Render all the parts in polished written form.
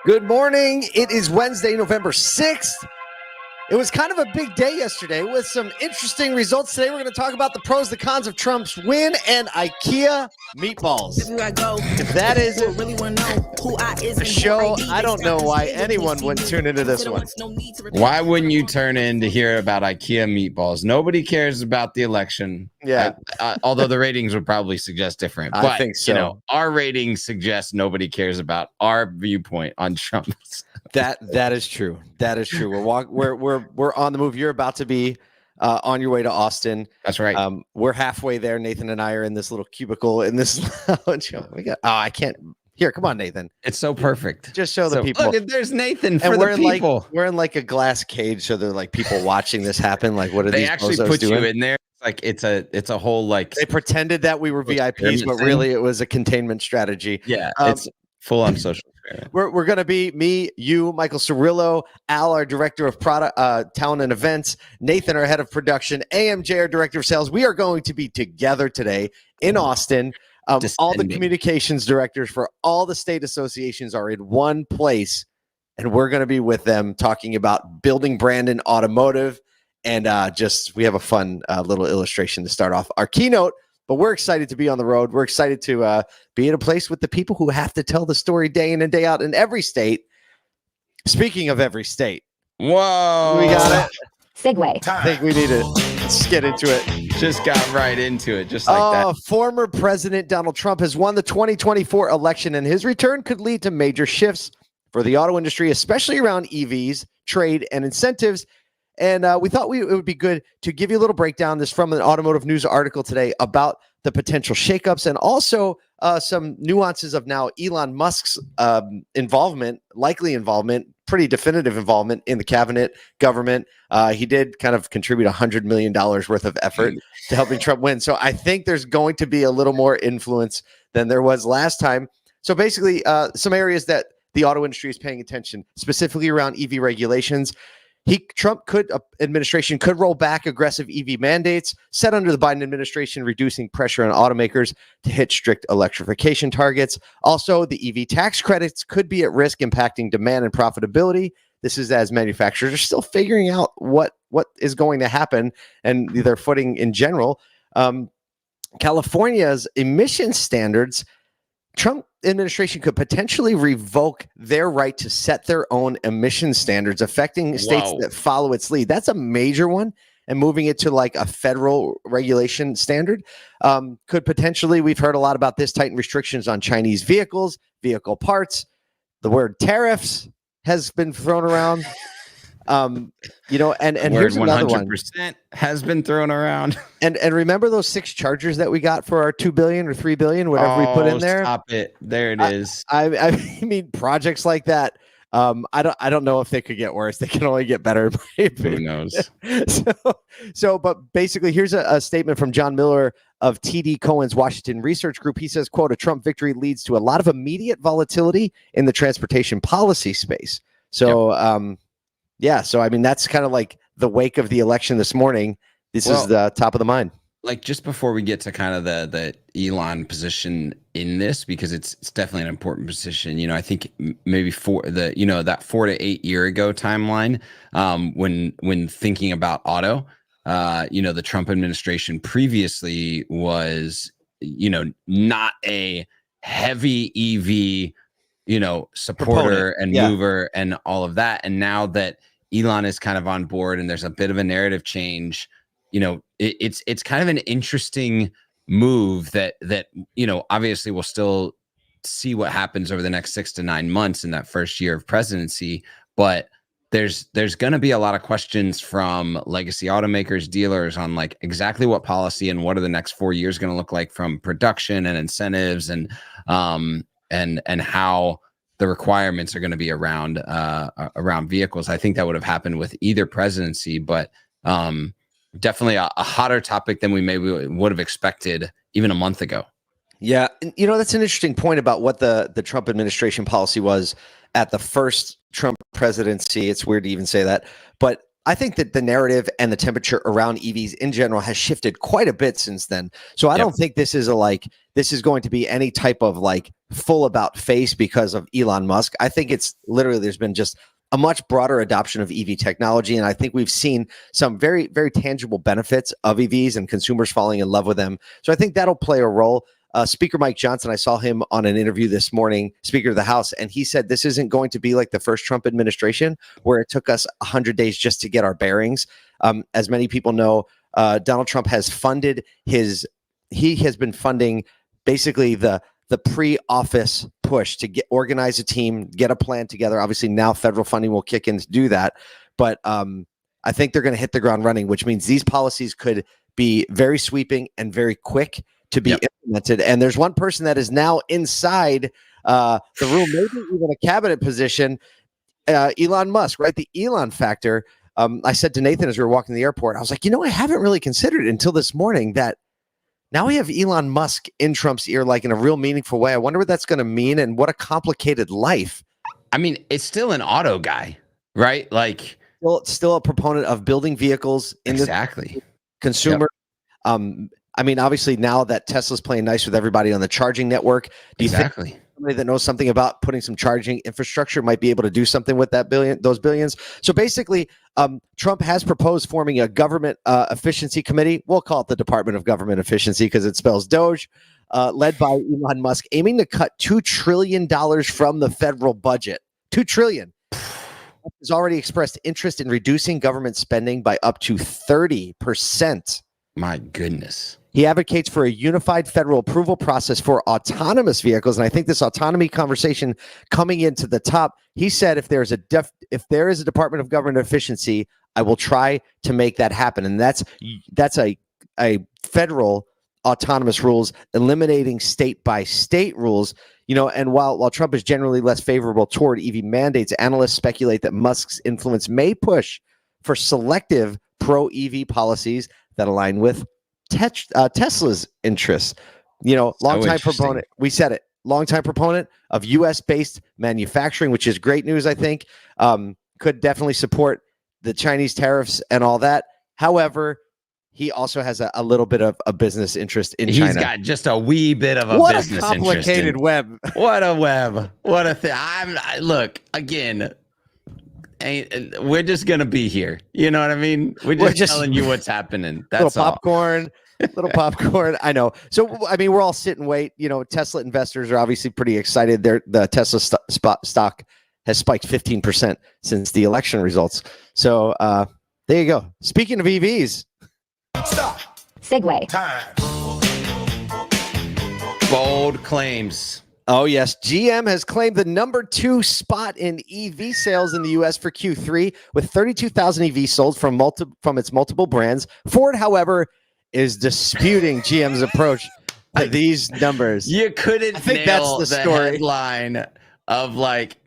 Good morning. It is Wednesday, November 6th. It was kind of a big day yesterday with some interesting results. Today, we're going to talk about the pros, the cons of Trump's win and IKEA meatballs. If that isn't a show, I don't know why anyone wouldn't tune into this one. Why wouldn't you turn in to hear about IKEA meatballs? Nobody cares about the election. Yeah. Although the ratings would probably suggest different. I think so. Our ratings suggest nobody cares about our viewpoint on Trump. That is true. That is true. We're on the move. You're about to be on your way to Austin. That's right. We're halfway there. Nathan and I are in this little cubicle in this lounge. I can't. Here, come on, Nathan. It's so perfect. Just show the people. Look, there's Nathan for and the people. We're in like a glass cage, so they're like people watching this happen. Like, what are they these actually bozos put doing? you in there? Like it's a whole like. They pretended that we were VIPs, but really it was a containment strategy. Yeah, it's full on social. We're going to be me, you, Michael Cirillo, Al, our director of product, talent and events, Nathan, our head of production, AMJ, our director of sales. We are going to be together today in Austin. All the communications directors for all the state associations are in one place, and we're going to be with them talking about building brand in automotive. And we have a fun little illustration to start off our keynote. But we're excited to be on the road. We're excited to be in a place with the people who have to tell the story day in and day out in every state. Speaking of every state. Whoa. We got it. Segue. I think we need to let's get into it. Just got right into it, just like that. Former President Donald Trump has won the 2024 election, and his return could lead to major shifts for the auto industry, especially around EVs, trade, and incentives. And we thought it would be good to give you a little breakdown. This from an automotive news article today about the potential shakeups and also some nuances of now Elon Musk's likely involvement, pretty definitive involvement in the cabinet government. He did kind of contribute $100 million worth of effort to helping Trump win. So I think there's going to be a little more influence than there was last time. So basically, some areas that the auto industry is paying attention, specifically around EV regulations. Trump administration could roll back aggressive EV mandates set under the Biden administration, reducing pressure on automakers to hit strict electrification targets. Also, the EV tax credits could be at risk, impacting demand and profitability. This is as manufacturers are still figuring out what is going to happen and their footing in general. California's emission standards, Trump administration could potentially revoke their right to set their own emission standards, affecting states that follow its lead. That's a major one. And moving it to like a federal regulation standard could potentially, we've heard a lot about this, tighten restrictions on Chinese vehicles, vehicle parts. The word tariffs has been thrown around. And here's another one. 100% has been thrown around. And remember those 6 chargers that we got for our $2 billion or $3 billion, whatever we put in there. Stop it! There it is. I mean, projects like that. I don't know if they could get worse. They can only get better. Who knows? But basically, here's a statement from John Miller of TD Cohen's Washington Research Group. He says, "quote: A Trump victory leads to a lot of immediate volatility in the transportation policy space." So. Yeah, so I mean that's kind of like the wake of the election this morning. This is the top of the mind. Like just before we get to kind of the Elon position in this, because it's definitely an important position. I think maybe for that 4 to 8 year ago timeline, when thinking about auto, the Trump administration previously was not a heavy EV supporter and mover and all of that. And now that Elon is kind of on board and there's a bit of a narrative change, it's kind of an interesting move that obviously we'll still see what happens over the next 6 to 9 months in that first year of presidency. But there's going to be a lot of questions from legacy automakers, dealers on like exactly what policy and what are the next 4 years going to look like from production and incentives and how the requirements are going to be around vehicles. I think that would have happened with either presidency, but definitely a hotter topic than we maybe would have expected even a month ago. Yeah, that's an interesting point about what the Trump administration policy was at the first Trump presidency. It's weird to even say that, but I think that the narrative and the temperature around EVs in general has shifted quite a bit since then. So I don't think this is going to be any type of like full about face because of Elon Musk. I think it's literally, there's been just a much broader adoption of EV technology. And I think we've seen some very, very tangible benefits of EVs and consumers falling in love with them. So I think that'll play a role. Speaker Mike Johnson, I saw him on an interview this morning, Speaker of the House, and he said this isn't going to be like the first Trump administration where it took us 100 days just to get our bearings. As many people know, Donald Trump has funded he has been funding basically the pre-office push to organize a team, get a plan together. Obviously now federal funding will kick in to do that. But I think they're going to hit the ground running, which means these policies could be very sweeping and very quick to be implemented. And there's one person that is now inside the room, maybe even a cabinet position, Elon Musk, right? The Elon factor. I said to Nathan as we were walking to the airport, I was like, I haven't really considered it until this morning that now we have Elon Musk in Trump's ear, like in a real meaningful way. I wonder what that's going to mean and what a complicated life. I mean, it's still an auto guy, right? Like still a proponent of building vehicles in the consumer. I mean, obviously now that Tesla's playing nice with everybody on the charging network, do you think somebody that knows something about putting some charging infrastructure might be able to do something with those billions? So basically, Trump has proposed forming a government efficiency committee. We'll call it the Department of Government Efficiency because it spells Doge, led by Elon Musk, aiming to cut $2 trillion from the federal budget. $2 trillion. Has already expressed interest in reducing government spending by up to 30%. My goodness. He advocates for a unified federal approval process for autonomous vehicles. And I think this autonomy conversation coming into the top, he said, if there is a Department of Government Efficiency, I will try to make that happen. And that's a federal autonomous rules, eliminating state by state rules. And while Trump is generally less favorable toward EV mandates, analysts speculate that Musk's influence may push for selective pro-EV policies that align with Tesla's interests. Longtime proponent, we said it, longtime proponent of U.S.-based manufacturing, which is great news, I think, could definitely support the Chinese tariffs and all that. However, he also has a little bit of a business interest in China. He's got just a wee bit of a business interest. What a complicated web. What a web. What a thing. Look, again, we're just going to be here. You know what I mean? We're just telling you what's happening. That's little popcorn. Little popcorn. I know. So, I mean, we're all sit and wait. Tesla investors are obviously pretty excited. The Tesla stock has spiked 15% since the election results. So, there you go. Speaking of EVs. Stop. Segue. Time. Bold claims. Oh, yes. GM has claimed the number 2 spot in EV sales in the U.S. for Q3 with 32,000 EVs sold from its multiple brands. Ford, however, is disputing GM's approach to these numbers. You couldn't I think nail that's the the story. Headline of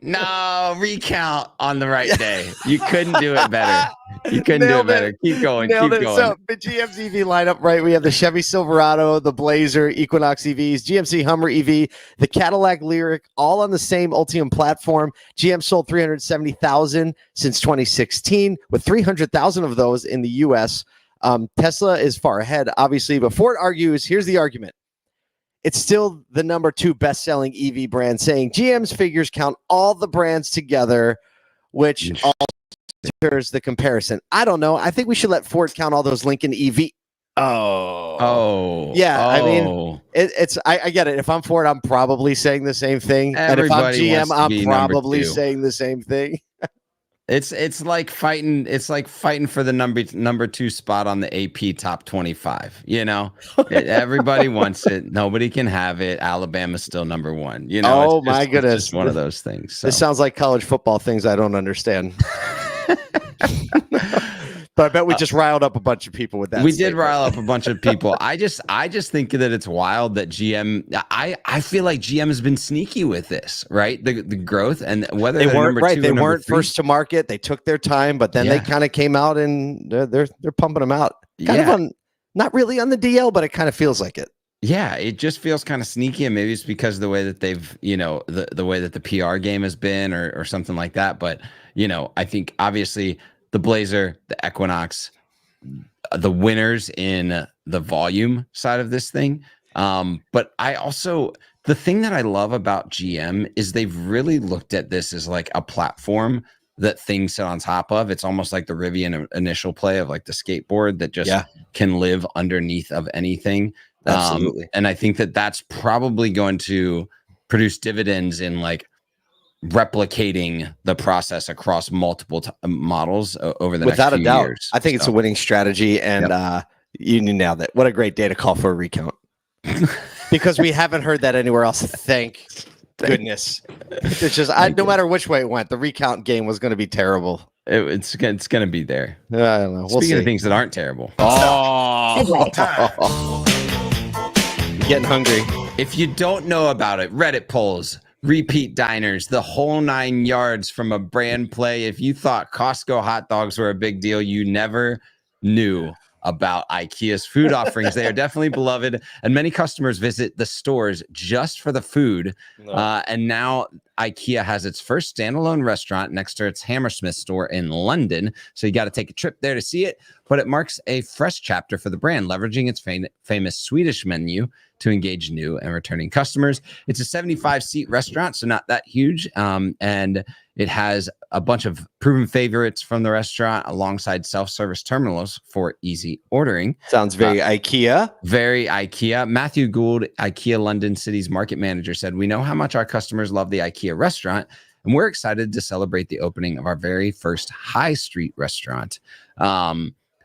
no recount on the right day. You couldn't do it better. You couldn't do it better. Keep going. Keep going. So the GM's EV lineup, right? We have the Chevy Silverado, the Blazer, Equinox EVs, GMC Hummer EV, the Cadillac Lyriq, all on the same Ultium platform. GM sold 370,000 since 2016, with 300,000 of those in the U.S. Tesla is far ahead, obviously, but Ford argues, here's the argument. It's still the number 2 best-selling EV brand, saying GM's figures count all the brands together, which alters the comparison. I don't know. I think we should let Ford count all those Lincoln EV. Yeah. I mean, I get it. If I'm Ford, I'm probably saying the same thing. Everybody and if I'm GM, I'm probably 2. saying the same thing. It's like fighting. It's like fighting for the number 2 spot on the AP top 25. Everybody wants it. Nobody can have it. Alabama's still number 1. Oh my goodness, it's just one of those things. So. This sounds like college football things I don't understand. But I bet we just riled up a bunch of people with that. We did rile up a bunch of people. I just think that it's wild that GM. I feel like GM has been sneaky with this, right? The growth and whether they weren't right. 2 they or weren't 3. first to market. They took their time, but then they kind of came out and they're pumping them out. Kind of on, not really on the DL, but it kind of feels like it. Yeah, it just feels kind of sneaky, and maybe it's because of the way that they've, the way that the PR game has been, or something like that. But I think obviously the Blazer, the Equinox, the winners in the volume side of this thing. But I also the thing that I love about GM is they've really looked at this as like a platform that things sit on top of. It's almost like the Rivian initial play of like the skateboard that just can live underneath of anything. Absolutely. And I think that that's probably going to produce dividends in like replicating the process across multiple models over the Without next a few doubt. years. I think it's a winning strategy, and you nailed it. What a great day to call for a recount. Because we haven't heard that anywhere else. Thank goodness. It's just no matter which way it went, the recount game was going to be terrible. It's going to be there. I don't know. We'll Speaking see. of things that aren't terrible. Getting hungry. If you don't know about it, Reddit polls, repeat diners, the whole 9 yards from a brand play. If you thought Costco hot dogs were a big deal, you never knew about IKEA's food offerings. They are definitely beloved, and many customers visit the stores just for the food. And now IKEA has its first standalone restaurant next to its Hammersmith store in London. So you got to take a trip there to see it. But it marks a fresh chapter for the brand, leveraging its famous Swedish menu to engage new and returning customers. It's a 75-seat restaurant, so not that huge. And it has a bunch of proven favorites from the restaurant alongside self-service terminals for easy ordering. Sounds very IKEA. Very IKEA. Matthew Gould, IKEA London City's market manager, said, "We know how much our customers love the IKEA restaurant, and we're excited to celebrate the opening of our very first high street restaurant."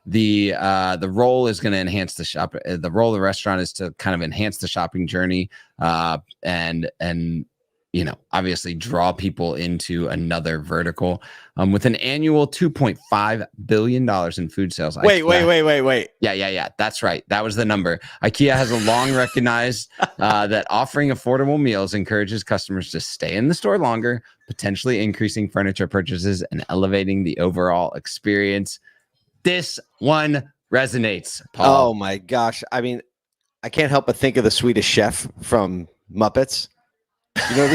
The role is going to enhance the shop. The role of the restaurant is to kind of enhance the shopping journey, and obviously draw people into another vertical. With an annual $2.5 billion in food sales. Wait. Yeah. That's right. That was the number. IKEA has a long recognized that offering affordable meals encourages customers to stay in the store longer, potentially increasing furniture purchases and elevating the overall experience. This one resonates, Paul. Oh my gosh. I mean, I can't help but think of the Swedish chef from Muppets. You know,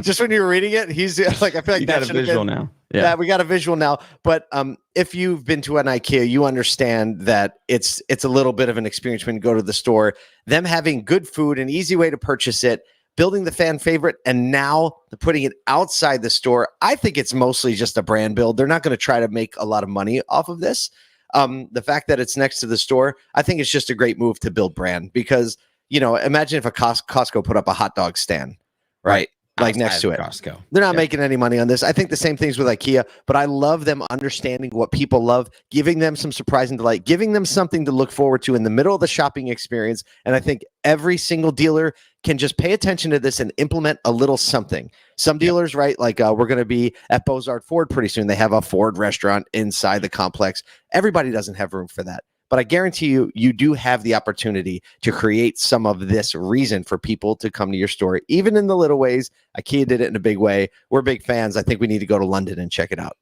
just when you were reading it, he's like, I feel like you got a visual now. Yeah, we got a visual now. But if you've been to an IKEA, you understand that it's a little bit of an experience when you go to the store. Them having good food, an easy way to purchase it, building the fan favorite, and now putting it outside the store. I think it's mostly just a brand build. They're not going to try to make a lot of money off of this. The fact that it's next to the store, I think it's just a great move to build brand because, imagine if a Costco put up a hot dog stand, right? Like next to it. Costco. They're not making any money on this. I think the same things with IKEA, but I love them understanding what people love, giving them some surprise and delight, giving them something to look forward to in the middle of the shopping experience. And I think every single dealer can just pay attention to this and implement a little something. Some dealers, right? Like we're going to be at Bozard Ford pretty soon. They have a Ford restaurant inside the complex. Everybody doesn't have room for that. But I guarantee you, you do have the opportunity to create some of this reason for people to come to your store, even in the little ways. IKEA did it in a big way. We're big fans. I think we need to go to London and check it out.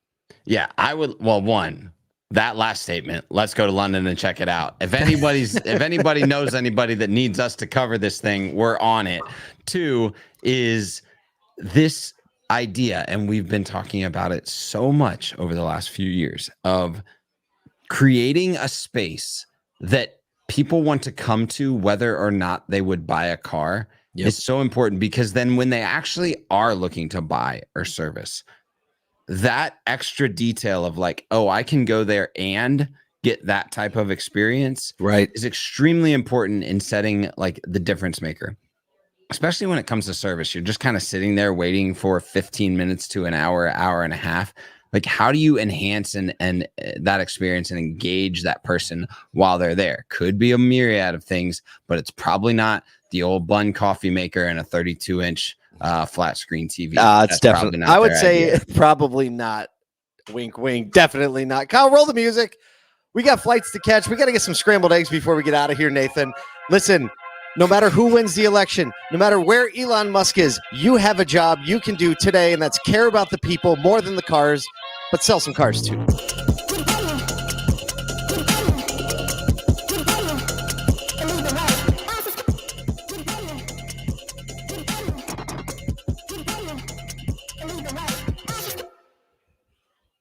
Yeah, I would. Well, one, that last statement, let's go to London and check it out. If anybody knows anybody that needs us to cover this thing, we're on it. Two is this idea, and we've been talking about it so much over the last few years, of creating a space that people want to come to whether or not they would buy a car is so important, because then when they actually are looking to buy or service, that extra detail of like, oh, I can go there and get that type of experience, right, is extremely important in setting like the difference maker. Especially when it comes to service, you're just kind of sitting there waiting for 15 minutes to an hour and a half. Like, how do you enhance and that experience and engage that person while they're there? Could be a myriad of things, but it's probably not the old bun coffee maker and a 32-inch flat screen TV. It's definitely not. I would say probably not. Wink, wink. Definitely not. Kyle, roll the music. We got flights to catch. We got to get some scrambled eggs before we get out of here, Nathan. Listen, no matter who wins the election, no matter where Elon Musk is, you have a job you can do today, and that's care about the people more than the cars, but sell some cars too.